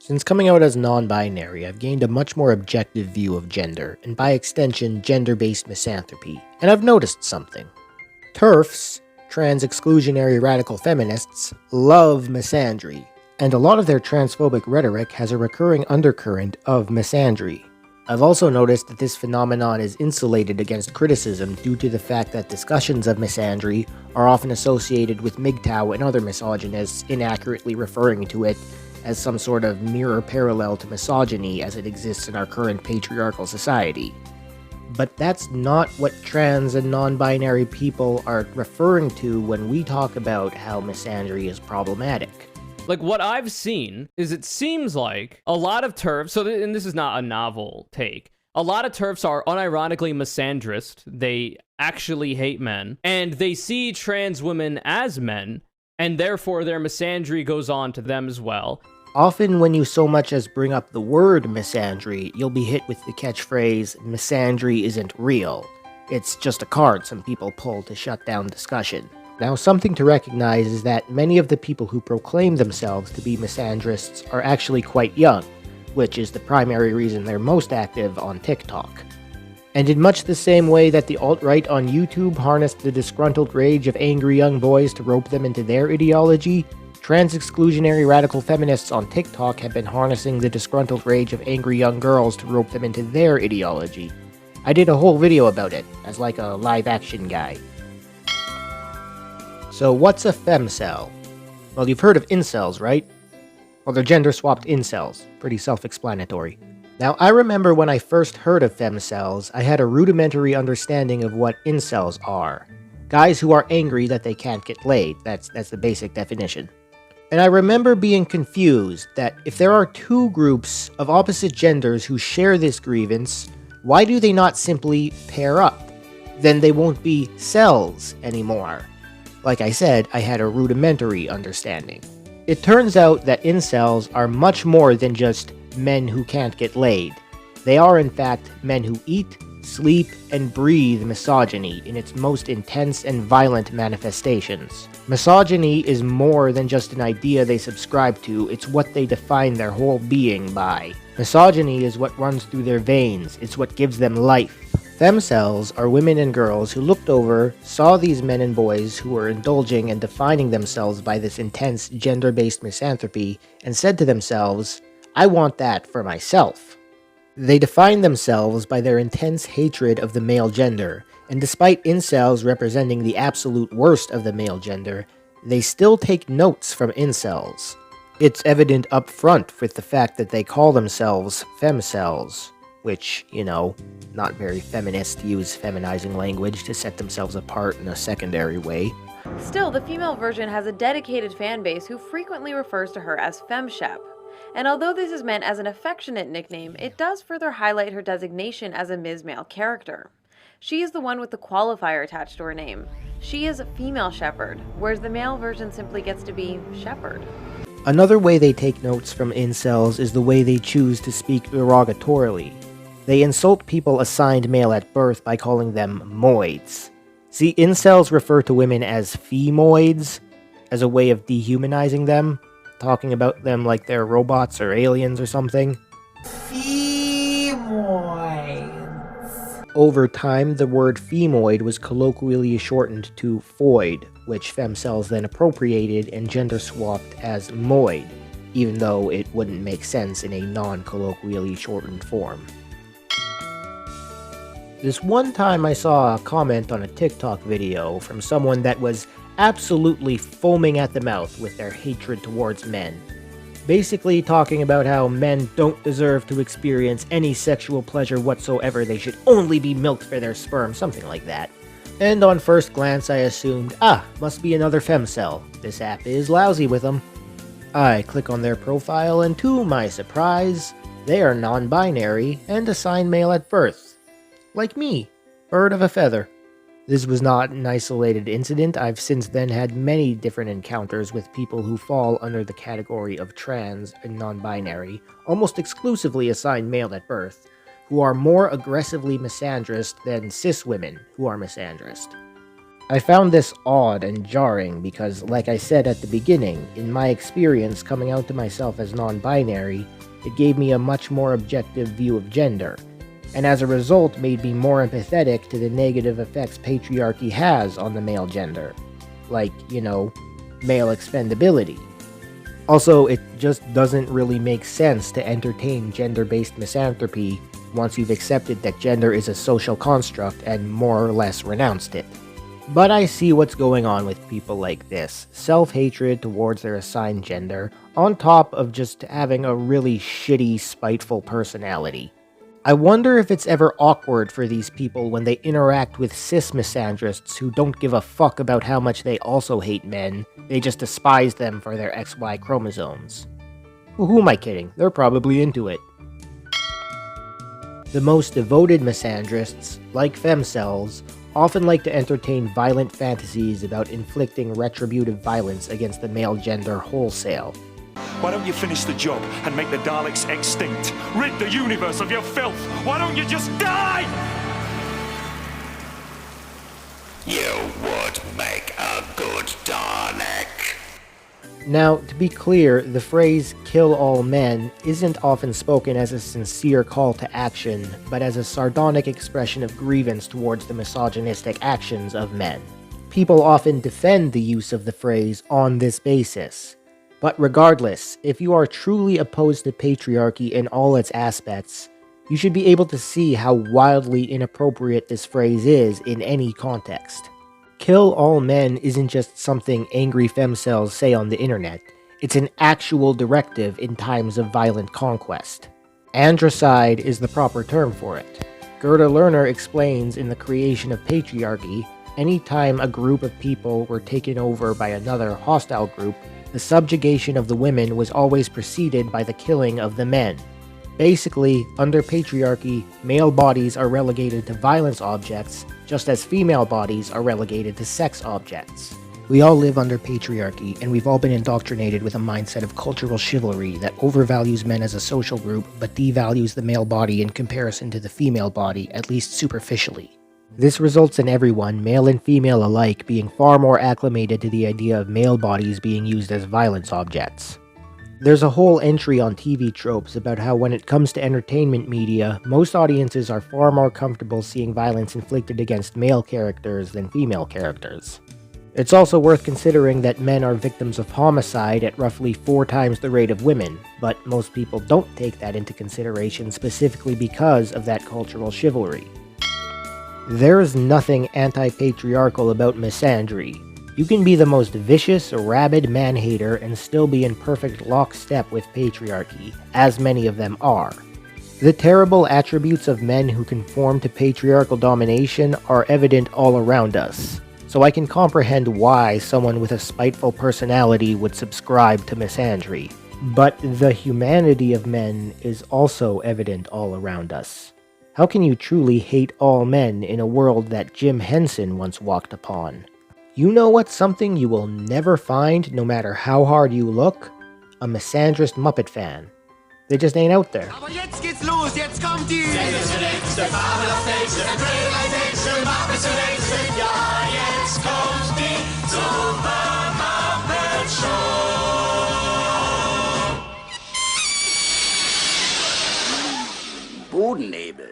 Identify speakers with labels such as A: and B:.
A: Since coming out as non-binary, I've gained a much more objective view of gender, and by extension, gender-based misanthropy, and I've noticed something. TERFs, trans-exclusionary radical feminists, love misandry, and a lot of their transphobic rhetoric has a recurring undercurrent of misandry. I've also noticed that this phenomenon is insulated against criticism due to the fact that discussions of misandry are often associated with MGTOW and other misogynists inaccurately referring to it as some sort of mirror parallel to misogyny as it exists in our current patriarchal society. But that's not what trans and non-binary people are referring to when we talk about how misandry is problematic.
B: Like, what I've seen is it seems like a lot of TERFs, and this is not a novel take, a lot of TERFs are unironically misandrist, they actually hate men, and they see trans women as men, and therefore their misandry goes on to them as well.
A: Often when you so much as bring up the word misandry, you'll be hit with the catchphrase, misandry isn't real. It's just a card some people pull to shut down discussion. Now, something to recognize is that many of the people who proclaim themselves to be misandrists are actually quite young, which is the primary reason they're most active on TikTok. And in much the same way that the alt-right on YouTube harnessed the disgruntled rage of angry young boys to rope them into their ideology, trans-exclusionary radical feminists on TikTok have been harnessing the disgruntled rage of angry young girls to rope them into their ideology. I did a whole video about it, as like a live-action guy. So what's a femcel? Well, you've heard of incels, right? Well, they're gender-swapped incels. Pretty self-explanatory. Now, I remember when I first heard of femcels, I had a rudimentary understanding of what incels are. Guys who are angry that they can't get laid. That's the basic definition. And I remember being confused that if there are two groups of opposite genders who share this grievance, why do they not simply pair up? Then they won't be cells anymore. Like I said, I had a rudimentary understanding. It turns out that incels are much more than just men who can't get laid. They are in fact men who eat, sleep, and breathe misogyny in its most intense and violent manifestations. Misogyny is more than just an idea they subscribe to, it's what they define their whole being by. Misogyny is what runs through their veins, it's what gives them life. Femcels are women and girls who looked over, saw these men and boys who were indulging and defining themselves by this intense gender-based misanthropy, and said to themselves, I want that for myself. They define themselves by their intense hatred of the male gender, and despite incels representing the absolute worst of the male gender, they still take notes from incels. It's evident up front with the fact that they call themselves femcels, which, you know, not very feminist to use feminizing language to set themselves apart in a secondary way.
C: Still, the female version has a dedicated fan base who frequently refers to her as femshep. And although this is meant as an affectionate nickname, it does further highlight her designation as a Ms. Male character. She is the one with the qualifier attached to her name. She is a female shepherd, whereas the male version simply gets to be shepherd.
A: Another way they take notes from incels is the way they choose to speak derogatorily. They insult people assigned male at birth by calling them moids. See, incels refer to women as femoids as a way of dehumanizing them, talking about them like they're robots or aliens or something.
D: Femoids.
A: Over time, the word femoid was colloquially shortened to foid, which femcels then appropriated and gender-swapped as moid, even though it wouldn't make sense in a non-colloquially shortened form. This one time I saw a comment on a TikTok video from someone that was absolutely foaming at the mouth with their hatred towards men. Basically talking about how men don't deserve to experience any sexual pleasure whatsoever, they should only be milked for their sperm, something like that. And on first glance I assumed, must be another femcel, this app is lousy with them. I click on their profile and to my surprise, they are non-binary and assigned male at birth. Like me, bird of a feather. This was not an isolated incident. I've since then had many different encounters with people who fall under the category of trans and non-binary, almost exclusively assigned male at birth, who are more aggressively misandrist than cis women who are misandrist. I found this odd and jarring because, like I said at the beginning, in my experience coming out to myself as non-binary, it gave me a much more objective view of gender, and as a result made me more empathetic to the negative effects patriarchy has on the male gender. Like, male expendability. Also, it just doesn't really make sense to entertain gender-based misanthropy once you've accepted that gender is a social construct and more or less renounced it. But I see what's going on with people like this, self-hatred towards their assigned gender, on top of just having a really shitty, spiteful personality. I wonder if it's ever awkward for these people when they interact with cis misandrists who don't give a fuck about how much they also hate men, they just despise them for their XY chromosomes. Well, who am I kidding? They're probably into it. The most devoted misandrists, like femcels, often like to entertain violent fantasies about inflicting retributive violence against the male gender wholesale.
E: Why don't you finish the job and make the Daleks extinct? Rid the universe of your filth! Why don't you just die?
F: You would make a good Dalek.
A: Now, to be clear, the phrase "kill all men" isn't often spoken as a sincere call to action, but as a sardonic expression of grievance towards the misogynistic actions of men. People often defend the use of the phrase on this basis. But regardless, if you are truly opposed to patriarchy in all its aspects, you should be able to see how wildly inappropriate this phrase is in any context. Kill all men isn't just something angry femcels say on the internet, it's an actual directive in times of violent conquest. Androcide is the proper term for it. Gerda Lerner explains in The Creation of Patriarchy, anytime a group of people were taken over by another hostile group, the subjugation of the women was always preceded by the killing of the men. Basically, under patriarchy, male bodies are relegated to violence objects, just as female bodies are relegated to sex objects. We all live under patriarchy, and we've all been indoctrinated with a mindset of cultural chivalry that overvalues men as a social group, but devalues the male body in comparison to the female body, at least superficially. This results in everyone, male and female alike, being far more acclimated to the idea of male bodies being used as violence objects. There's a whole entry on TV tropes about how when it comes to entertainment media, most audiences are far more comfortable seeing violence inflicted against male characters than female characters. It's also worth considering that men are victims of homicide at roughly 4 times the rate of women, but most people don't take that into consideration specifically because of that cultural chivalry. There is nothing anti-patriarchal about misandry. You can be the most vicious, rabid man-hater and still be in perfect lockstep with patriarchy, as many of them are. The terrible attributes of men who conform to patriarchal domination are evident all around us, so I can comprehend why someone with a spiteful personality would subscribe to misandry. But the humanity of men is also evident all around us. How can you truly hate all men in a world that Jim Henson once walked upon? You know what's something you will never find no matter how hard you look? A misandrist Muppet fan. They just ain't out there.
G: Aber jetzt geht's los, jetzt kommt die letzte fabelhafte Realisation, Muppets Realisation, ja, jetzt kommt die Super Muppet Show. Bodennebel.